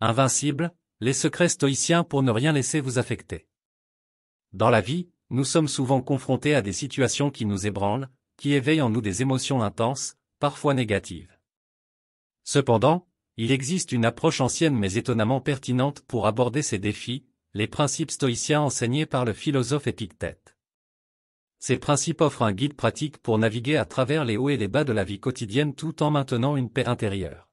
Invincible, les secrets stoïciens pour ne rien laisser vous affecter. Dans la vie, nous sommes souvent confrontés à des situations qui nous ébranlent, qui éveillent en nous des émotions intenses, parfois négatives. Cependant, il existe une approche ancienne mais étonnamment pertinente pour aborder ces défis, les principes stoïciens enseignés par le philosophe Épictète. Ces principes offrent un guide pratique pour naviguer à travers les hauts et les bas de la vie quotidienne tout en maintenant une paix intérieure.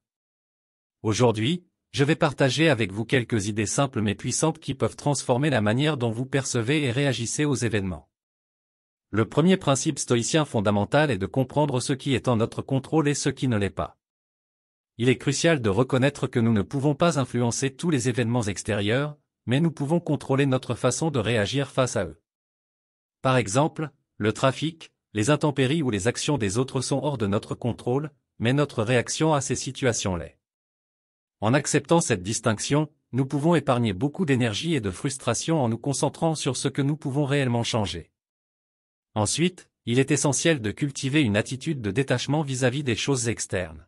Aujourd'hui, je vais partager avec vous quelques idées simples mais puissantes qui peuvent transformer la manière dont vous percevez et réagissez aux événements. Le premier principe stoïcien fondamental est de comprendre ce qui est en notre contrôle et ce qui ne l'est pas. Il est crucial de reconnaître que nous ne pouvons pas influencer tous les événements extérieurs, mais nous pouvons contrôler notre façon de réagir face à eux. Par exemple, le trafic, les intempéries ou les actions des autres sont hors de notre contrôle, mais notre réaction à ces situations l'est. En acceptant cette distinction, nous pouvons épargner beaucoup d'énergie et de frustration en nous concentrant sur ce que nous pouvons réellement changer. Ensuite, il est essentiel de cultiver une attitude de détachement vis-à-vis des choses externes.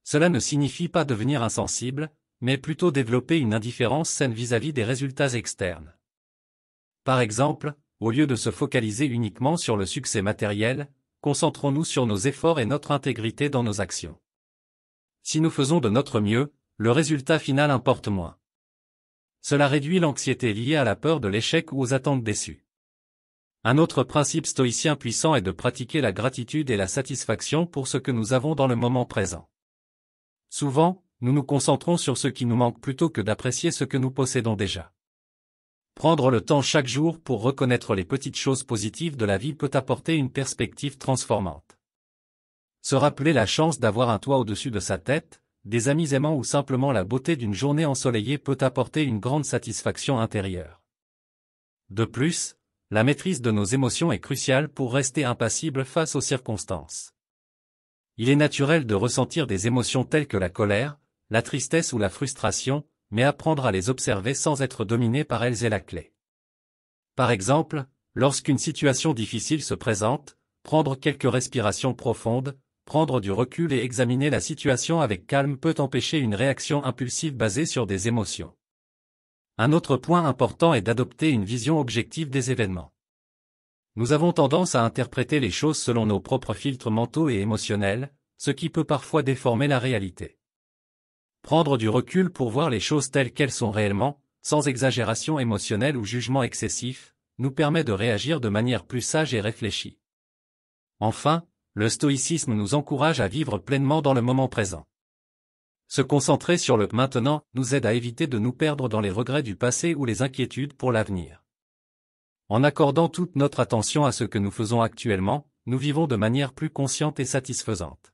Cela ne signifie pas devenir insensible, mais plutôt développer une indifférence saine vis-à-vis des résultats externes. Par exemple, au lieu de se focaliser uniquement sur le succès matériel, concentrons-nous sur nos efforts et notre intégrité dans nos actions. Si nous faisons de notre mieux, le résultat final importe moins. Cela réduit l'anxiété liée à la peur de l'échec ou aux attentes déçues. Un autre principe stoïcien puissant est de pratiquer la gratitude et la satisfaction pour ce que nous avons dans le moment présent. Souvent, nous nous concentrons sur ce qui nous manque plutôt que d'apprécier ce que nous possédons déjà. Prendre le temps chaque jour pour reconnaître les petites choses positives de la vie peut apporter une perspective transformante. Se rappeler la chance d'avoir un toit au-dessus de sa tête, des amis aimants ou simplement la beauté d'une journée ensoleillée peut apporter une grande satisfaction intérieure. De plus, la maîtrise de nos émotions est cruciale pour rester impassible face aux circonstances. Il est naturel de ressentir des émotions telles que la colère, la tristesse ou la frustration, mais apprendre à les observer sans être dominé par elles est la clé. Par exemple, lorsqu'une situation difficile se présente, prendre quelques respirations profondes, prendre du recul et examiner la situation avec calme peut empêcher une réaction impulsive basée sur des émotions. Un autre point important est d'adopter une vision objective des événements. Nous avons tendance à interpréter les choses selon nos propres filtres mentaux et émotionnels, ce qui peut parfois déformer la réalité. Prendre du recul pour voir les choses telles qu'elles sont réellement, sans exagération émotionnelle ou jugement excessif, nous permet de réagir de manière plus sage et réfléchie. Enfin, le stoïcisme nous encourage à vivre pleinement dans le moment présent. Se concentrer sur le maintenant nous aide à éviter de nous perdre dans les regrets du passé ou les inquiétudes pour l'avenir. En accordant toute notre attention à ce que nous faisons actuellement, nous vivons de manière plus consciente et satisfaisante.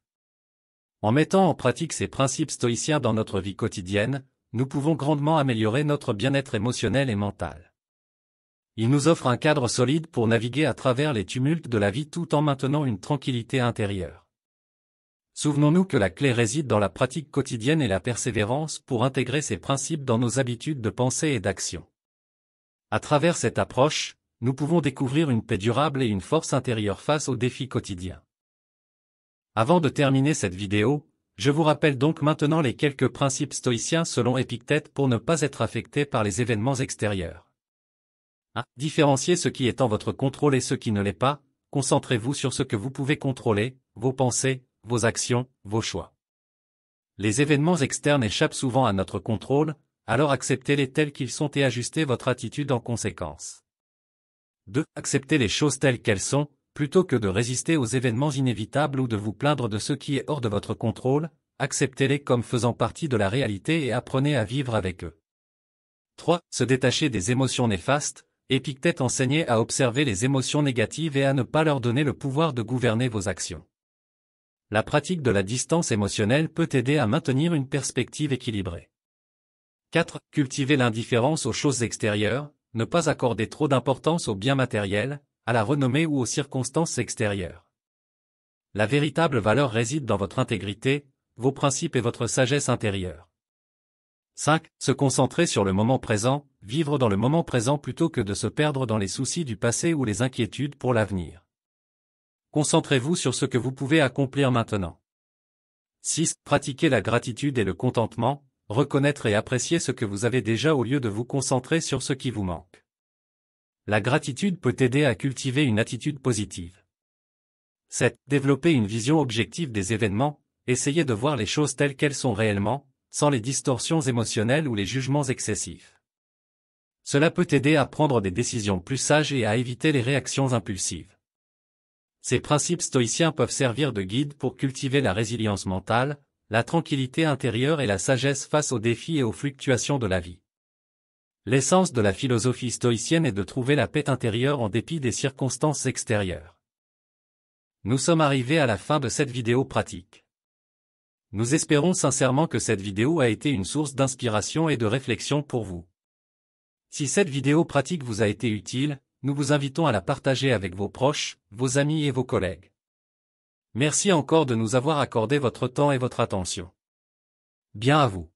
En mettant en pratique ces principes stoïciens dans notre vie quotidienne, nous pouvons grandement améliorer notre bien-être émotionnel et mental. Ils nous offrent un cadre solide pour naviguer à travers les tumultes de la vie tout en maintenant une tranquillité intérieure. Souvenons-nous que la clé réside dans la pratique quotidienne et la persévérance pour intégrer ces principes dans nos habitudes de pensée et d'action. À travers cette approche, nous pouvons découvrir une paix durable et une force intérieure face aux défis quotidiens. Avant de terminer cette vidéo, je vous rappelle donc maintenant les quelques principes stoïciens selon Épictète pour ne pas être affecté par les événements extérieurs. 1. Différenciez ce qui est en votre contrôle et ce qui ne l'est pas, concentrez-vous sur ce que vous pouvez contrôler, vos pensées, vos actions, vos choix. Les événements externes échappent souvent à notre contrôle, alors acceptez-les tels qu'ils sont et ajustez votre attitude en conséquence. 2. Acceptez les choses telles qu'elles sont, plutôt que de résister aux événements inévitables ou de vous plaindre de ce qui est hors de votre contrôle, acceptez-les comme faisant partie de la réalité et apprenez à vivre avec eux. 3. Se détacher des émotions néfastes. Épictète enseignait à observer les émotions négatives et à ne pas leur donner le pouvoir de gouverner vos actions. La pratique de la distance émotionnelle peut aider à maintenir une perspective équilibrée. 4. Cultiver l'indifférence aux choses extérieures, ne pas accorder trop d'importance aux biens matériels, à la renommée ou aux circonstances extérieures. La véritable valeur réside dans votre intégrité, vos principes et votre sagesse intérieure. 5. Se concentrer sur le moment présent, vivre dans le moment présent plutôt que de se perdre dans les soucis du passé ou les inquiétudes pour l'avenir. Concentrez-vous sur ce que vous pouvez accomplir maintenant. 6. Pratiquer la gratitude et le contentement, reconnaître et apprécier ce que vous avez déjà au lieu de vous concentrer sur ce qui vous manque. La gratitude peut aider à cultiver une attitude positive. 7. Développer une vision objective des événements, essayez de voir les choses telles qu'elles sont réellement, sans les distorsions émotionnelles ou les jugements excessifs. Cela peut aider à prendre des décisions plus sages et à éviter les réactions impulsives. Ces principes stoïciens peuvent servir de guide pour cultiver la résilience mentale, la tranquillité intérieure et la sagesse face aux défis et aux fluctuations de la vie. L'essence de la philosophie stoïcienne est de trouver la paix intérieure en dépit des circonstances extérieures. Nous sommes arrivés à la fin de cette vidéo pratique. Nous espérons sincèrement que cette vidéo a été une source d'inspiration et de réflexion pour vous. Si cette vidéo pratique vous a été utile, nous vous invitons à la partager avec vos proches, vos amis et vos collègues. Merci encore de nous avoir accordé votre temps et votre attention. Bien à vous.